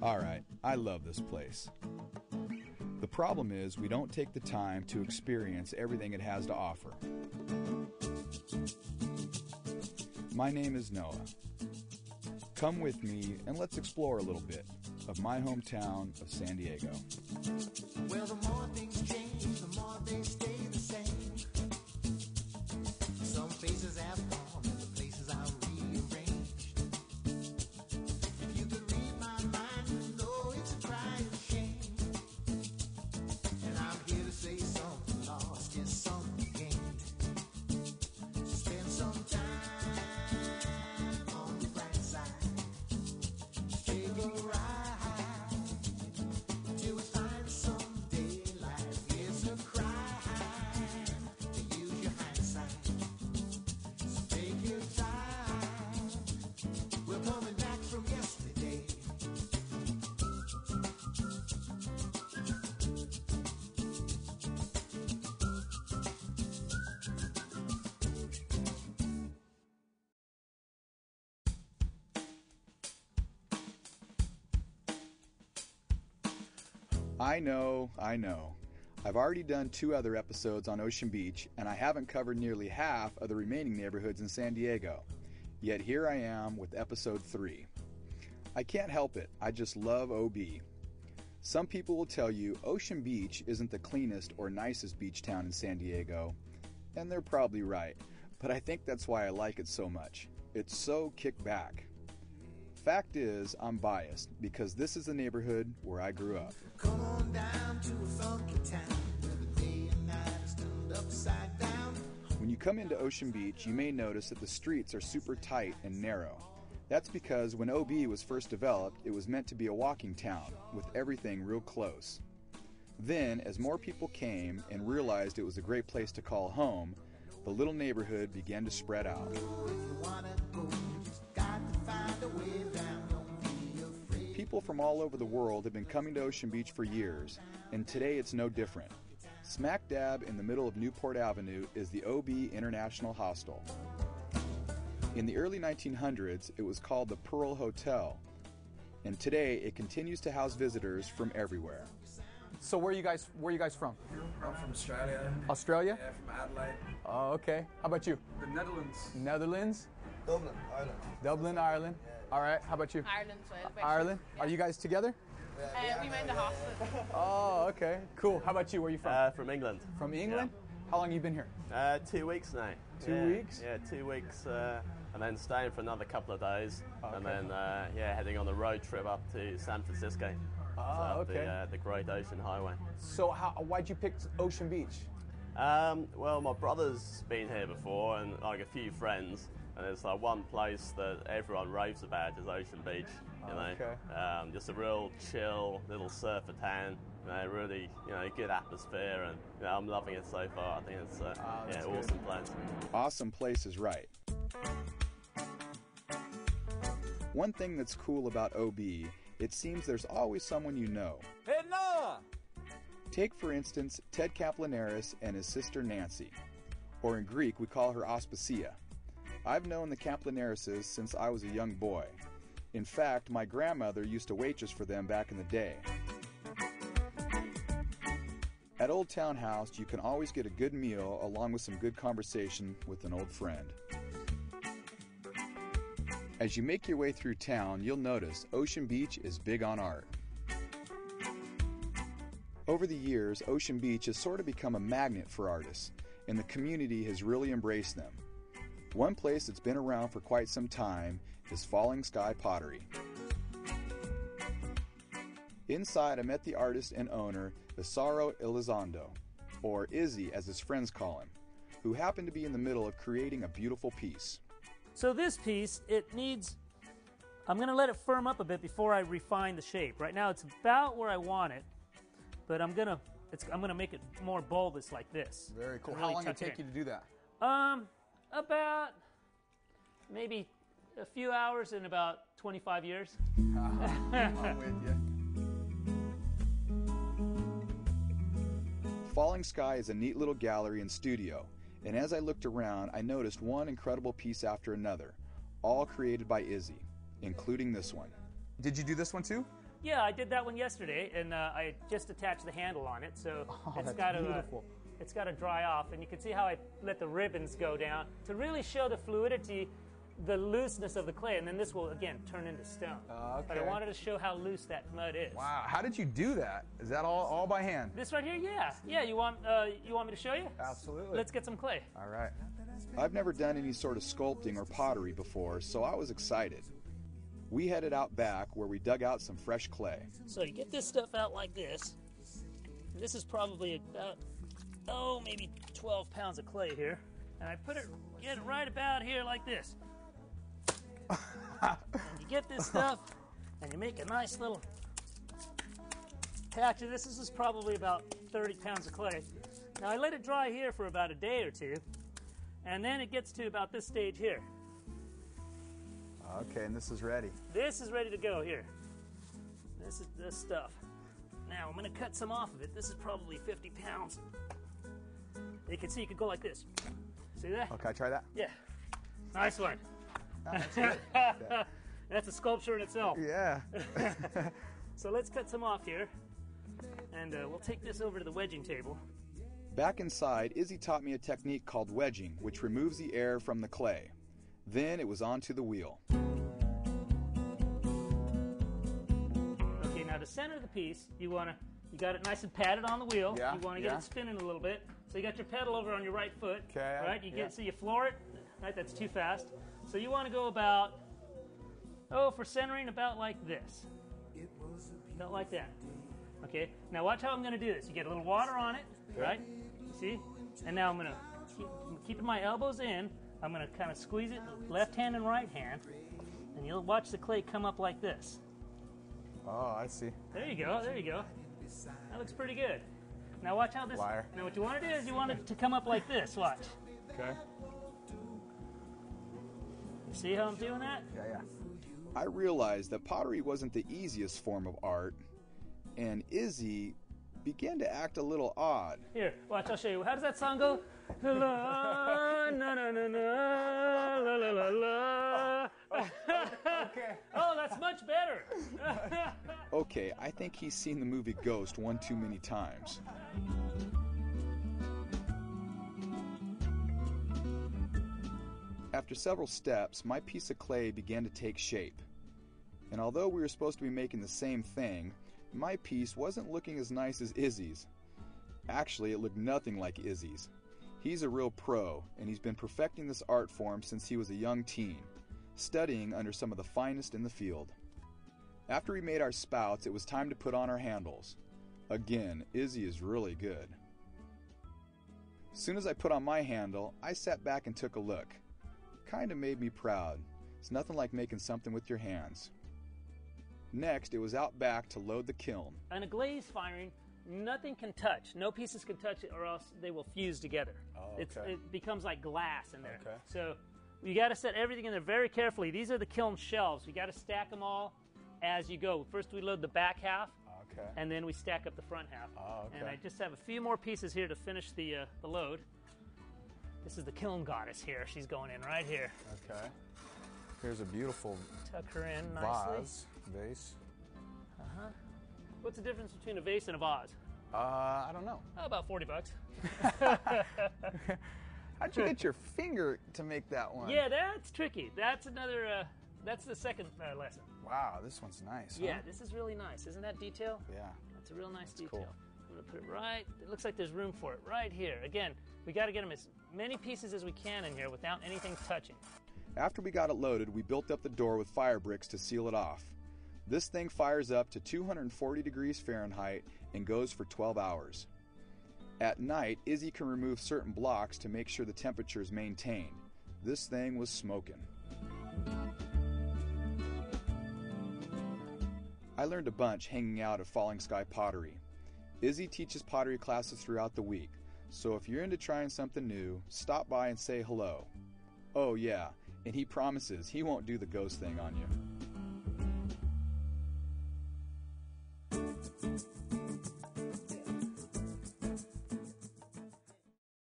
Alright, I love this place. The problem is we don't take the time to experience everything it has to offer. My name is Noah. Come with me and let's explore a little bit of my hometown of San Diego. Well, the more things change, the more they stay the same. Some places have gone and the places are rearranged. If you could read my mind, you know it's a crying shame. And I'm here to say something lost is something gained. So spend some time on the bright side. Take a ride till we find some daylight. It's a crime to use your hindsight. So take your time. We're coming back from yesterday. I know. I've already done 2 other episodes on Ocean Beach, and I haven't covered nearly half of the remaining neighborhoods in San Diego. Yet here I am with episode 3. I can't help it, I just love OB. Some people will tell you Ocean Beach isn't the cleanest or nicest beach town in San Diego, and they're probably right, but I think that's why I like it so much. It's so kick back. Fact is, I'm biased because this is the neighborhood where I grew up. Come on down to a funky town where the day and night is turned upside down. When you come into Ocean Beach, you may notice that the streets are super tight and narrow. That's because when OB was first developed, it was meant to be a walking town with everything real close. Then, as more people came and realized it was a great place to call home, the little neighborhood began to spread out. If you wanna go, you just got to find a way down. Don't be afraid. People from all over the world have been coming to Ocean Beach for years, and today it's no different. Smack dab in the middle of Newport Avenue is the OB International Hostel. In the early 1900s, it was called the Pearl Hotel, and today it continues to house visitors from everywhere. So where are you guys from? I'm from Australia. Australia? Yeah, from Adelaide. Oh, okay. How about you? The Netherlands. Netherlands? Dublin, Ireland. Dublin, Ireland. All right. How about you? Ireland as well. Ireland? Are you guys together? We met in the hostel. Oh, okay. Cool. How about you? Where are you from? From England. From England? How long have you been here? 2 weeks now. 2 weeks? Yeah, 2 weeks, and then staying for another couple of days, Okay. and then heading on the road trip up to San Francisco. Oh, okay. The Great Ocean Highway. So why'd you pick Ocean Beach? Well, my brother's been here before, and like a few friends, and it's like one place that everyone raves about is Ocean Beach. You know, Okay. just a real chill little surfer town. Really, good atmosphere, and I'm loving it so far. I think it's that's awesome place. Awesome place is right. One thing that's cool about OB, it seems there's always someone you know. Hey, Noah! Take, for instance, Ted Kaplanaris and his sister Nancy, or in Greek we call her Aspasia. I've known the Kaplanarises since I was a young boy. In fact, my grandmother used to waitress for them back in the day. At Old Town House, you can always get a good meal along with some good conversation with an old friend. As you make your way through town, you'll notice Ocean Beach is big on art. Over the years, Ocean Beach has sort of become a magnet for artists, and the community has really embraced them. One place that's been around for quite some time is Falling Sky Pottery. Inside, I met the artist and owner, Isaro Elizondo, or Izzy as his friends call him, who happened to be in the middle of creating a beautiful piece. So this piece, I'm going to let it firm up a bit before I refine the shape. Right now it's about where I want it, but I'm going to make it more bulbous like this. Very cool. To How really long did it tuck take you to do that? About maybe a few hours and about 25 years. I'm with you. Falling Sky is a neat little gallery and studio, and as I looked around, I noticed one incredible piece after another, all created by Izzy, including this one. Did you do this one too? Yeah, I did that one yesterday, and I just attached the handle on it, so it's that's got to beautiful. it's got to dry off, and you can see how I let the ribbons go down to really show the fluidity, the looseness of the clay, and then this will again turn into stone. But I Okay. wanted to show how loose that mud is. Wow, how did you do that? Is that all by hand? This right here, yeah. You want me to show you? Absolutely. Let's get some clay. All right. I've never done any sort of sculpting or pottery before, so I was excited. We headed out back where we dug out some fresh clay. So you get this stuff out like this. This is probably about, maybe 12 pounds of clay here. And I get it right about here like this. And you get this stuff, and you make a nice little patch of this. This is probably about 30 pounds of clay. Now I let it dry here for about a day or two, and then it gets to about this stage here. Okay, and this is ready. This is ready to go here. This is this stuff. Now I'm going to cut some off of it. This is probably 50 pounds. You can see you could go like this. See that? Okay, try that. Yeah. Nice one. That's good. That's a sculpture in itself. Yeah. So let's cut some off here. And we'll take this over to the wedging table. Back inside, Izzy taught me a technique called wedging, which removes the air from the clay. Then it was onto the wheel. Okay, now to center the piece, you got it nice and padded on the wheel. Yeah, You want to get yeah. it spinning a little bit. So you got your pedal over on your right foot. Okay, Right? You yeah. so you floor it. Right? That's too fast. So you want to go about, for centering, about like this. About like that. Okay. Now watch how I'm going to do this. You get a little water on it, right? See? And now I'm going to keeping my elbows in. I'm going to kind of squeeze it, left hand and right hand, and you'll watch the clay come up like this. Oh, I see. There you go. There you go. That looks pretty good. Now watch how this. Wire. Now what you want to do is you want it to come up like this. Watch. Okay. See how I'm doing that? Yeah. I realized that pottery wasn't the easiest form of art, and Izzy began to act a little odd. Here, watch. I'll show you. How does that song go? La na na na na la la la la. Okay. Oh, that's much better. Okay, I think he's seen the movie Ghost one too many times. After several steps, my piece of clay began to take shape. And although we were supposed to be making the same thing, my piece wasn't looking as nice as Izzy's. Actually, it looked nothing like Izzy's. He's a real pro, and he's been perfecting this art form since he was a young teen, studying under some of the finest in the field. After we made our spouts, it was time to put on our handles. Again, Izzy is really good. As soon as I put on my handle, I sat back and took a look. Kinda made me proud. It's nothing like making something with your hands. Next, it was out back to load the kiln. On a glaze firing, nothing can touch. No pieces can touch it, or else they will fuse together. Oh, okay. It becomes like glass in there. Okay. So you got to set everything in there very carefully. These are the kiln shelves. You got to stack them all as you go. First, we load the back half, Okay. and then we stack up the front half. Oh, okay. And I just have a few more pieces here to finish the load. This is the kiln goddess here. She's going in right here. Okay. Here's a beautiful Tuck her in nicely. vase. What's the difference between a vase and a vase? I don't know. Oh, about $40. How'd you get your finger to make that one? Yeah, that's tricky. That's another. That's the second lesson. Wow, this one's nice. Huh? Yeah, this is really nice. Isn't that detail? Yeah. That's a real nice detail. cool. I'm gonna put it right. It looks like there's room for it right here. Again, we got to get them as many pieces as we can in here without anything touching. After we got it loaded, we built up the door with fire bricks to seal it off. This thing fires up to 240 degrees Fahrenheit and goes for 12 hours. At night, Izzy can remove certain blocks to make sure the temperature is maintained. This thing was smoking. I learned a bunch hanging out at Falling Sky Pottery. Izzy teaches pottery classes throughout the week, so if you're into trying something new, stop by and say hello. Oh yeah, and he promises he won't do the ghost thing on you.